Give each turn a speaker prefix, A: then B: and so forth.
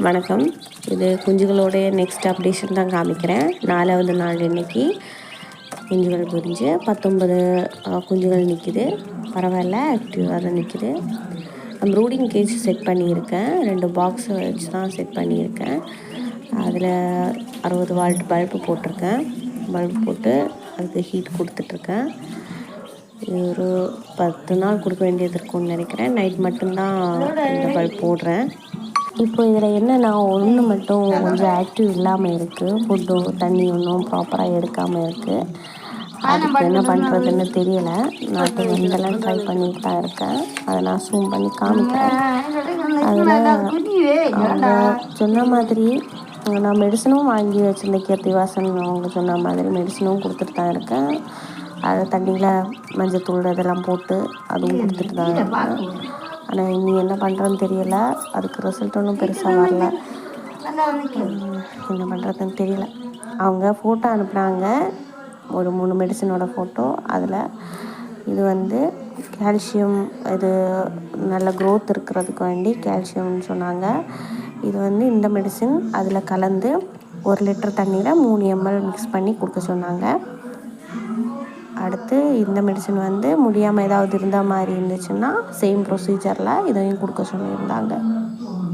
A: வணக்கம். இது குஞ்சுகளோடைய next updation தான் காமிக்கிறேன். 4வது நாள் இன்னைக்கு குஞ்சுகள் பொரிஞ்சு 19 குஞ்சுகள் நிற்கிது. பரவாயில்ல, ஆக்டிவாக தான் நிற்கிது. ப்ரூடிங் கேஜ் செட் பண்ணியிருக்கேன். 2 பாக்ஸ் வச்சு தான் செட் பண்ணியிருக்கேன். அதில் 60 வால்ட் பல்பு போட்டிருக்கேன். பல்பு போட்டு அதுக்கு ஹீட் கொடுத்துட்ருக்கேன். இது ஒரு 10 நாள் கொடுக்க வேண்டியது இருக்கும்னு நினைக்கிறேன். நைட் மட்டும்தான் இந்த பல்ப் போடுறேன். இப்போ இதில் என்னென்னா, ஒன்று மட்டும் கொஞ்சம் ஆக்டிவ் இல்லாமல் இருக்குது. ஃபுட்டும் தண்ணி ஒன்றும் ப்ராப்பராக எடுக்காமல் இருக்குது. அதுக்கு என்ன பண்ணுறதுன்னு தெரியலை. நான் இதெல்லாம் ட்ரை பண்ணிட்டு தான் இருக்கேன். அதை நான் ஜூம் பண்ணி காமிக்கிறேன். அதில் அவங்க சொன்ன மாதிரி நான் மெடிசனும் வாங்கி வச்சுருந்தேன். கீர்த்திவாசன் அவங்க சொன்ன மாதிரி மெடிசனும் கொடுத்துட்டு தான் இருக்கேன். அதை தண்ணியில் மஞ்சத்தூள் இதெல்லாம் போட்டு அதுவும் கொடுத்துட்டு தான் இருக்கேன். ஆனால் இனி என்ன பண்ணுறதுன்னு தெரியலை. அதுக்கு ரிசல்ட் ஒன்றும் பெருசாக வரல. என்ன பண்ணுறதுன்னு தெரியல. அவங்க ஃபோட்டோ அனுப்புனாங்க, ஒரு 3 மெடிசனோட ஃபோட்டோ. அதில் இது கால்சியம், இது நல்ல க்ரோத் இருக்கிறதுக்கு வேண்டி கால்சியம்னு சொன்னாங்க. இது இந்த மெடிசன் அதில் கலந்து 1 லிட்டர் தண்ணியில் 3 ml மிக்ஸ் பண்ணி கொடுக்க சொன்னாங்க. அடுத்து இந்த மெடிசன் முடியாமல் ஏதாவது இருந்த மாதிரி இருந்துச்சுன்னா சேம் ப்ரொசீஜரில் இதையும் கொடுக்க சொல்லியிருந்தாங்க.